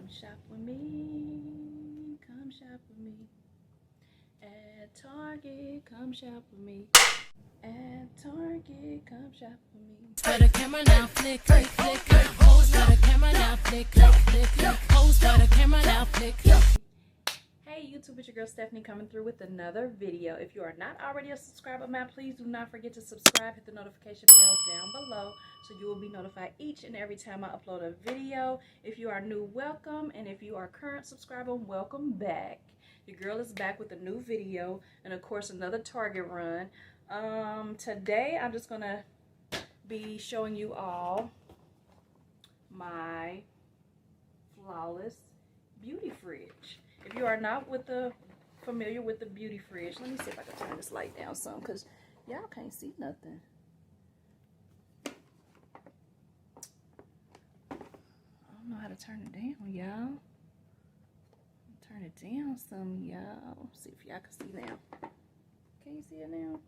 Come shop with me. Come shop with me. At Target, come shop with me. At Target, come shop with me. For the camera now, flick, flick, flick. Pose for the camera now, flick, flick, flick, flick. Pose for the camera now, flick, flick. Hey YouTube, it's your girl Stephanie coming through with another video. If you are not already a subscriber of mine, please do not forget to subscribe. Hit the notification bell down below so you will be notified each and every time I upload a video. If you are new, welcome. And if you are a current subscriber, welcome back. Your girl is back with a new video and of course another Target run. Today I'm just gonna be showing you all my flawless beauty fridge. If you are not familiar with the beauty fridge, let me see if I can turn this light down some because y'all can't see nothing. I don't know how to turn it down, y'all. Turn it down some, y'all. See if y'all can see now. Can you see it now?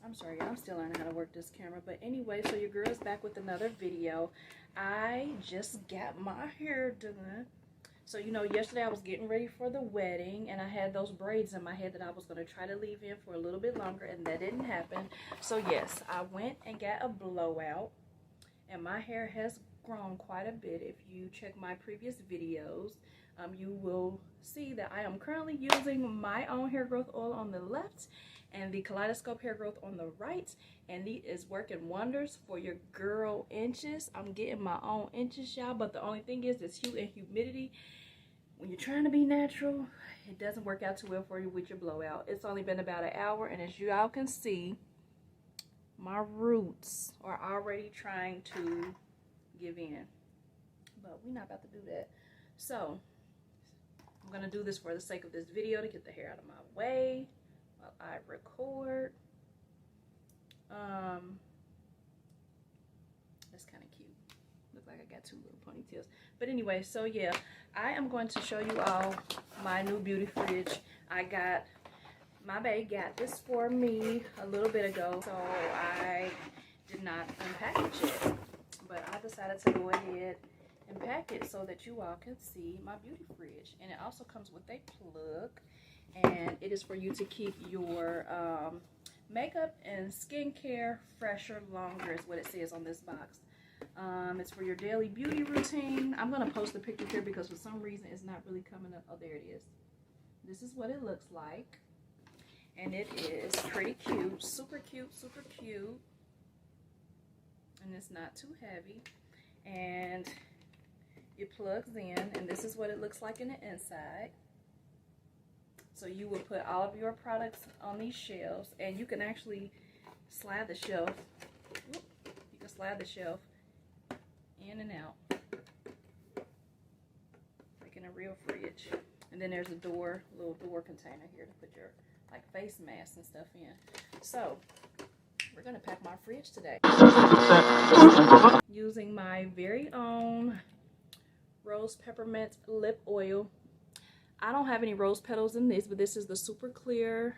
I'm sorry, I'm still learning how to work this camera. But anyway, so your girl's back with another video. I just got my hair done. So, you know, yesterday I was getting ready for the wedding. And I had those braids in my head that I was going to try to leave in for a little bit longer. And that didn't happen. So, yes, I went and got a blowout. And my hair has grown quite a bit. If you check my previous videos, you will see that I am currently using my own hair growth oil on the left and the Kaleidoscope hair growth on the right, and it is working wonders for your girl inches. I'm getting my own inches, y'all, but the only thing is this hue and humidity. When you're trying to be natural, it doesn't work out too well for you with your blowout. It's only been about an hour, and as you all can see, my roots are already trying to give in, but we're not about to do that. So I'm gonna do this for the sake of this video to get the hair out of my way while I record. That's kind of cute. Look like I got two little ponytails. But anyway, so yeah, I am going to show you all my new beauty fridge. My bae got this for me a little bit ago, so I did not unpack it yet. But I decided to go ahead and pack it so that you all can see my beauty fridge. And it also comes with a plug, and it is for you to keep your makeup and skincare fresher longer, is what it says on this box. It's for your daily beauty routine. I'm going to post the picture here because for some reason it's not really coming up. Oh, there it is. This is what it looks like. And it is pretty cute. Super cute, super cute. And it's not too heavy. And it plugs in, and this is what it looks like in the inside. So you will put all of your products on these shelves, and you can actually slide the shelf. You can slide the shelf in and out, like in a real fridge. And then there's a door, little door container here to put your like face masks and stuff in. So we're gonna pack my fridge today using my very own rose peppermint lip oil. I don't have any rose petals in this, but this is the super clear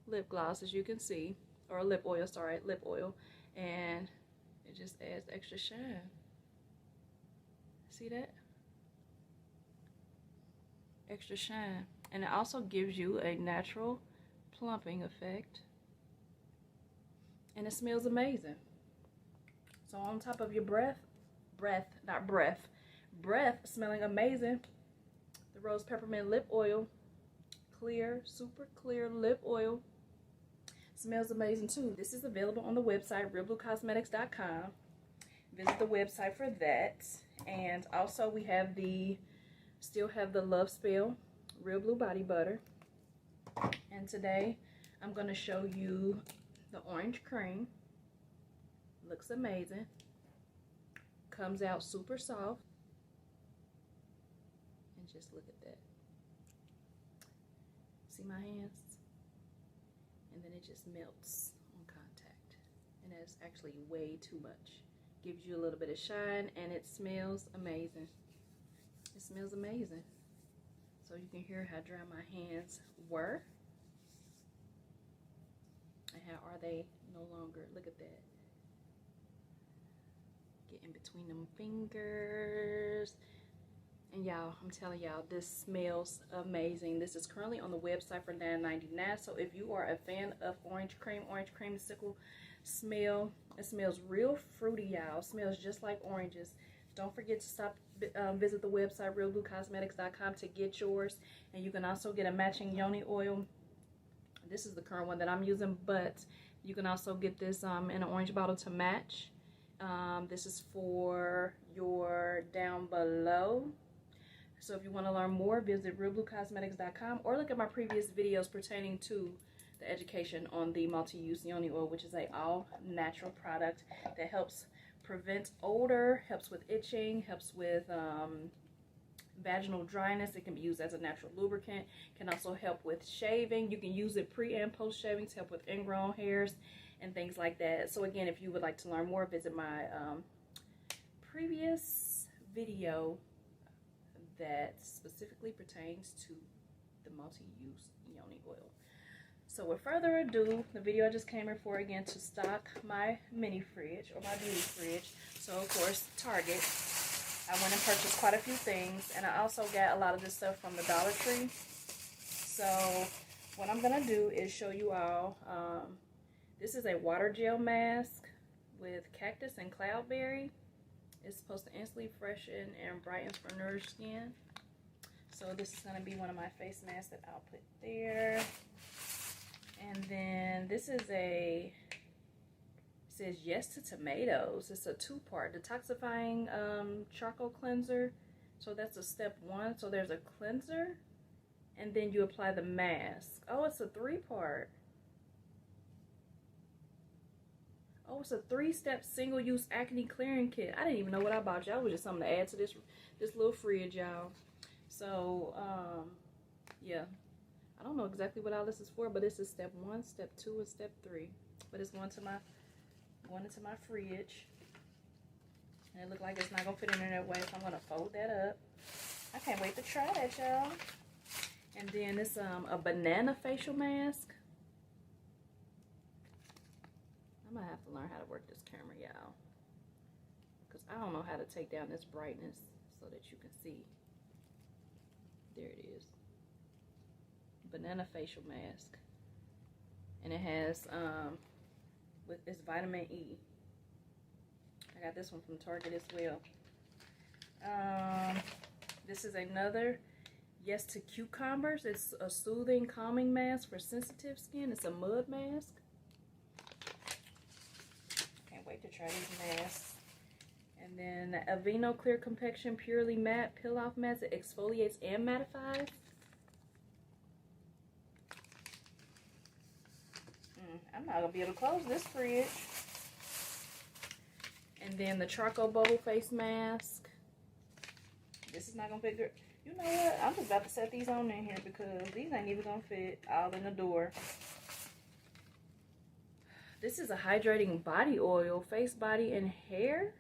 lip gloss, as you can see, or lip oil, sorry, lip oil, and it just adds extra shine. See that? Extra shine. And it also gives you a natural plumping effect, and it smells amazing. So on top of your breath smelling amazing, the rose peppermint lip oil, clear, super clear lip oil, smells amazing too. This is available on the website realblewcosmetics.com. Visit the website for that. And also we have still have the Love Spell Real Blue Body Butter. And today I'm going to show you the orange cream. Looks amazing. Comes out super soft. And just look at that. See my hands? And then it just melts on contact. And it's actually way too much. Gives you a little bit of shine, and it smells amazing. It smells amazing. So you can hear how dry my hands were. And how are they no longer. Look at that. in between them fingers. And y'all, I'm telling y'all, this smells amazing. This is currently on the website for $9.99. So if you are a fan of orange creamsicle smell, it smells real fruity, y'all. It smells just like oranges. Don't forget to visit the website realblewcosmetics.com to get yours. And you can also get a matching Yoni Oil. This is the current one that I'm using, but you can also get this in an orange bottle to match. This is for your down below. So if you want to learn more, visit realblewcosmetics.com or look at my previous videos pertaining to the education on the multi-use Yoni Oil, which is a all-natural product that helps prevent odor, helps with itching, helps with vaginal dryness. It can be used as a natural lubricant. Can also help with shaving. You can use it pre and post shaving to help with ingrown hairs and things like that. So again, if you would like to learn more, visit my previous video that specifically pertains to the multi-use Yoni Oil. So with further ado, the video I just came here for again to stock my mini fridge or my beauty fridge. So of course, Target. I went and purchased quite a few things, and I also got a lot of this stuff from the Dollar Tree. So what I'm gonna do is show you all. This is a water gel mask with cactus and cloudberry. It's supposed to instantly freshen and brightens for nourished skin. So this is going to be one of my face masks that I'll put there. And then this is it says yes to tomatoes. It's a two-part detoxifying charcoal cleanser. So that's a step 1. So there's a cleanser, and then you apply the mask. Oh, it's a 3-part. Oh, it's a 3-step single-use acne clearing kit. I didn't even know what I bought, y'all. It was just something to add to this little fridge, y'all. So, yeah. I don't know exactly what all this is for, but this is step 1, step 2, and step 3. But it's going into my fridge. And it looks like it's not going to fit in there that way, so I'm going to fold that up. I can't wait to try that, y'all. And then it's a banana facial mask. I'm gonna have to learn how to work this camera, y'all, because I don't know how to take down this brightness so that you can see. There it is. Banana facial mask, and it has it's vitamin E. I got this one from Target as well. This is another yes to cucumbers. It's a soothing, calming mask for sensitive skin. It's a mud mask. Wait to try these masks. And then Aveeno Clear Complexion Purely Matte Peel Off Mask. It exfoliates and mattifies. I'm not gonna be able to close this fridge. And then the Charcoal Bowl Face Mask. This is not gonna fit good. You know what? I'm just about to set these on in here because these ain't even gonna fit all in the door. This is a hydrating body oil, face, body, and hair.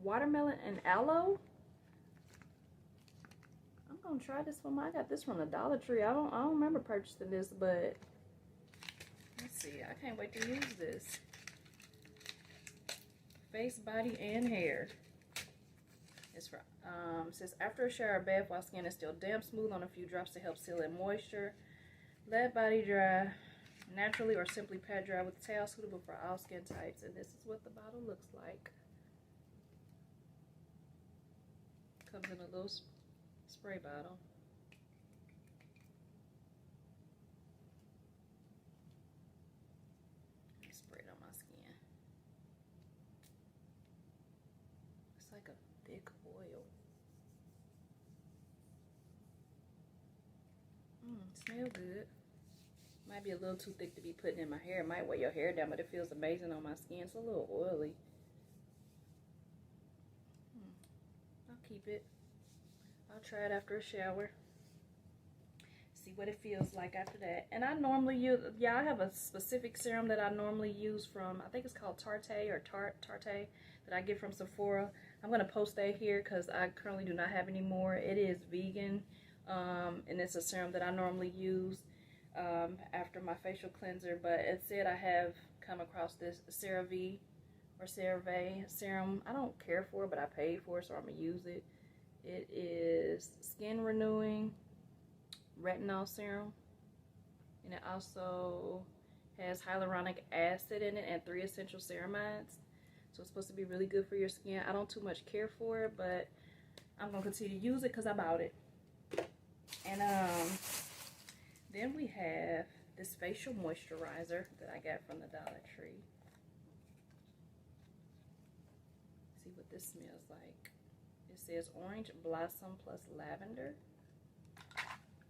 Watermelon and aloe. I'm gonna try this one. I got this from the Dollar Tree. I don't remember purchasing this, but let's see. I can't wait to use this. Face, body, and hair. It's for it says after a shower or bath while skin is still damp, smooth on a few drops to help seal in moisture. Let body dry naturally or simply pat dry with a towel, suitable for all skin types. And this is what the bottle looks like. Comes in a little spray bottle. Spray it on my skin. It's like a thick oil. Smell good. Might be a little too thick to be putting in my hair. It might weigh your hair down, but it feels amazing on my skin. It's a little oily. I'll keep it. I'll try it after a shower. See what it feels like after that. And I normally use, I have a specific serum that I normally use from, I think it's called Tarte or Tarte that I get from Sephora. I'm going to post that here because I currently do not have any more. It is vegan, and it's a serum that I normally use after my facial cleanser, but it said I have come across this CeraVe or CeraVe serum. I don't care for it, but I paid for it, so I'm gonna use it. It is skin renewing retinol serum, and it also has hyaluronic acid in it and 3 essential ceramides. So it's supposed to be really good for your skin. I don't too much care for it, but I'm gonna continue to use it because I bought it. And then we have this facial moisturizer that I got from the Dollar Tree. See what this smells like. It says orange blossom plus lavender.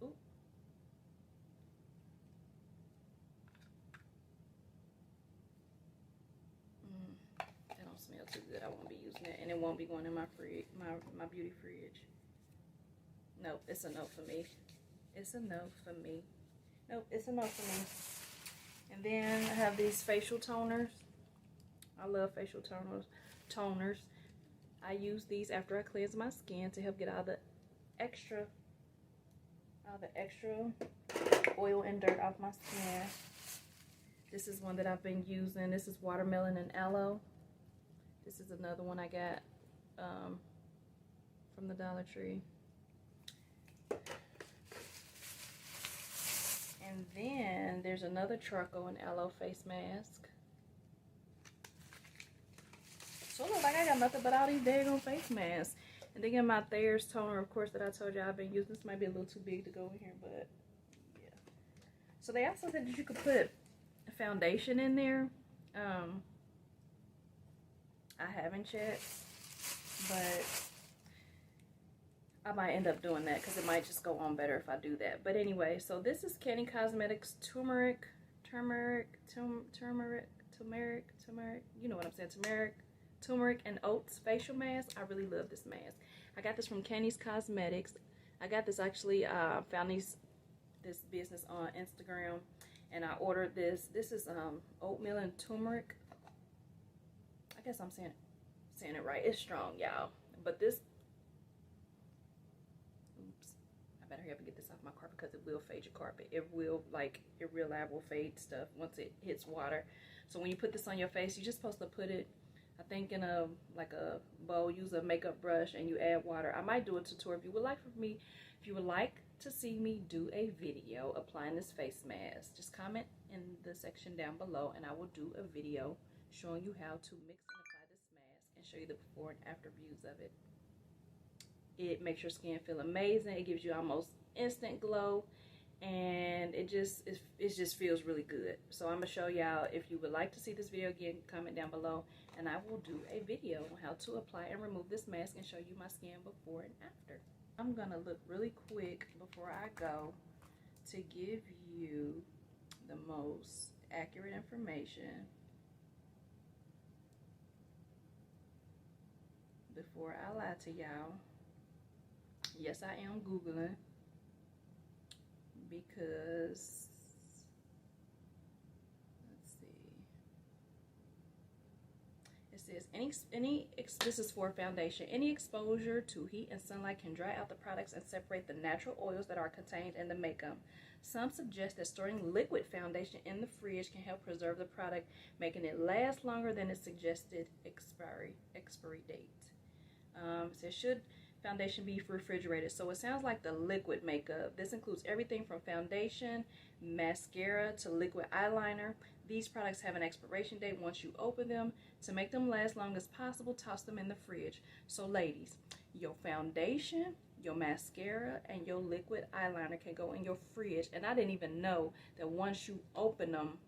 Ooh. That don't smell too good. I won't be using it, and it won't be going in my my beauty fridge. Nope, it's a no for me. It's a no for me. Nope, it's a no for me. And then I have these facial toners. I love facial toners. I use these after I cleanse my skin to help get all the extra oil and dirt off my skin. This is one that I've been using. This is watermelon and aloe. This is another one I got from the Dollar Tree. And then there's another charcoal and aloe face mask. So it looks like I got nothing but all these daggone face masks. And then my Thayer's toner, of course, that I told you I've been using. This might be a little too big to go in here, but yeah. So they also said that you could put a foundation in there. I haven't yet, but I might end up doing that because it might just go on better if I do that. But anyway, so this is Acne Cosmetics turmeric, you know what I'm saying, turmeric and oats facial mask. I really love this mask. I got this from Acne Cosmetics. I got this actually, found this business on Instagram, and I ordered this. This is oatmeal and turmeric. I guess I'm saying it right. It's strong, y'all. But this, oops, I better hurry up and get this off my carpet because it will fade your carpet. It will, like, it real live will fade stuff once it hits water. So when you put this on your face, you're just supposed to put it, I think, in a bowl. Use a makeup brush and you add water. I might do a tutorial if you would like to see me do a video applying this face mask. Just comment in the section down below and I will do a video showing you how to mix and apply this mask and show you the before and after views of it. It makes your skin feel amazing. It gives you almost instant glow, and it just feels really good. So I'm gonna show y'all. If you would like to see this video again, comment down below and I will do a video on how to apply and remove this mask and show you my skin before and after. I'm gonna look really quick before I go to give you the most accurate information before I lie to y'all. Yes, I am Googling because, let's see, it says this is for foundation. Any exposure to heat and sunlight can dry out the products and separate the natural oils that are contained in the makeup. Some suggest that storing liquid foundation in the fridge can help preserve the product, making it last longer than its suggested expiry date. It says, should foundation be refrigerated? So it sounds like the liquid makeup. This includes everything from foundation, mascara to liquid eyeliner. These products have an expiration date once you open them. To make them last long as possible, toss them in the fridge. So ladies, your foundation, your mascara, and your liquid eyeliner can go in your fridge. And I didn't even know that once you open them,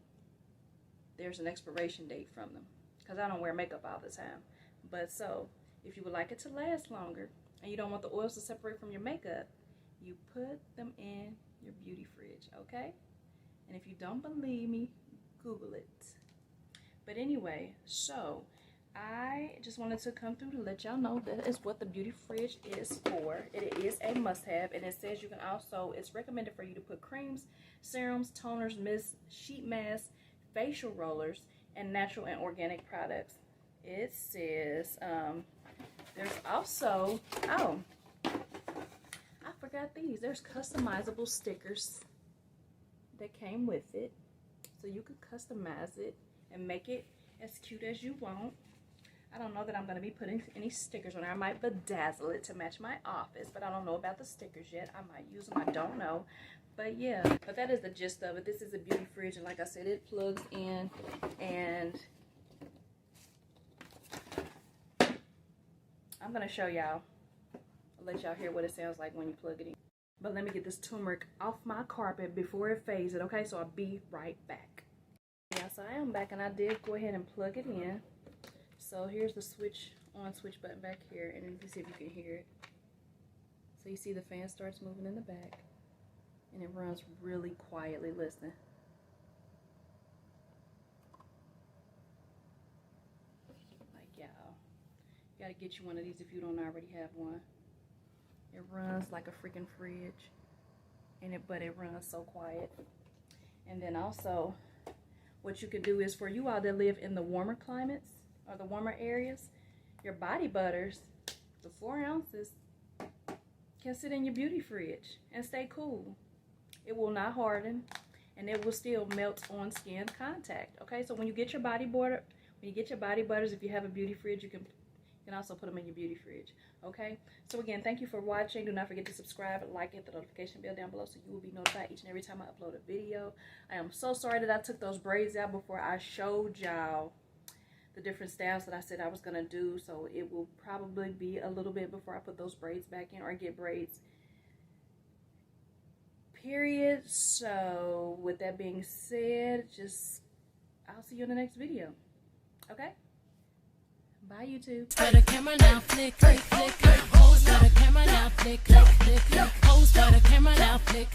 there's an expiration date from them, because I don't wear makeup all the time. But so if you would like it to last longer and you don't want the oils to separate from your makeup, you put them in your beauty fridge, okay? And if you don't believe me, Google it. But anyway, so I just wanted to come through to let y'all know that is what the beauty fridge is for. It is a must-have, and it says you can also, it's recommended for you to put creams, serums, toners, mist, sheet masks, facial rollers, and natural and organic products. It says, there's also, oh, I forgot these. There's customizable stickers that came with it. So you could customize it and make it as cute as you want. I don't know that I'm going to be putting any stickers on there. I might bedazzle it to match my office, but I don't know about the stickers yet. I might use them. I don't know. But yeah, but that is the gist of it. This is a beauty fridge, and like I said, it plugs in, and I'm going to show y'all. I'll let y'all hear what it sounds like when you plug it in. But let me get this turmeric off my carpet before it fades it, okay? So I'll be right back. Yeah, so I am back, and I did go ahead and plug it in. So here's the switch button back here, and you can see if you can hear it. So you see the fan starts moving in the back, and it runs really quietly. Listen. Like, y'all, you gotta get you one of these if you don't already have one. It runs like a freaking fridge, but it runs so quiet. And then also, what you can do is, for you all that live in the warmer climates or the warmer areas, your body butters, the 4 ounces, can sit in your beauty fridge and stay cool. It will not harden, and it will still melt on skin contact. Okay, so when you get your body butters, if you have a beauty fridge, you can also put them in your beauty fridge. Okay, so again, thank you for watching. Do not forget to subscribe, like, hit the notification bell down below so you will be notified each and every time I upload a video. I am so sorry that I took those braids out before I showed y'all the different styles that I said I was gonna do, so it will probably be a little bit before I put those braids back in or get braids, period. So with that being said, I'll see you in the next video. Okay, bye YouTube. For the camera now, flick, flick, flick. Pose for the camera now, flick, flick, flick. Pose for the camera now, flick.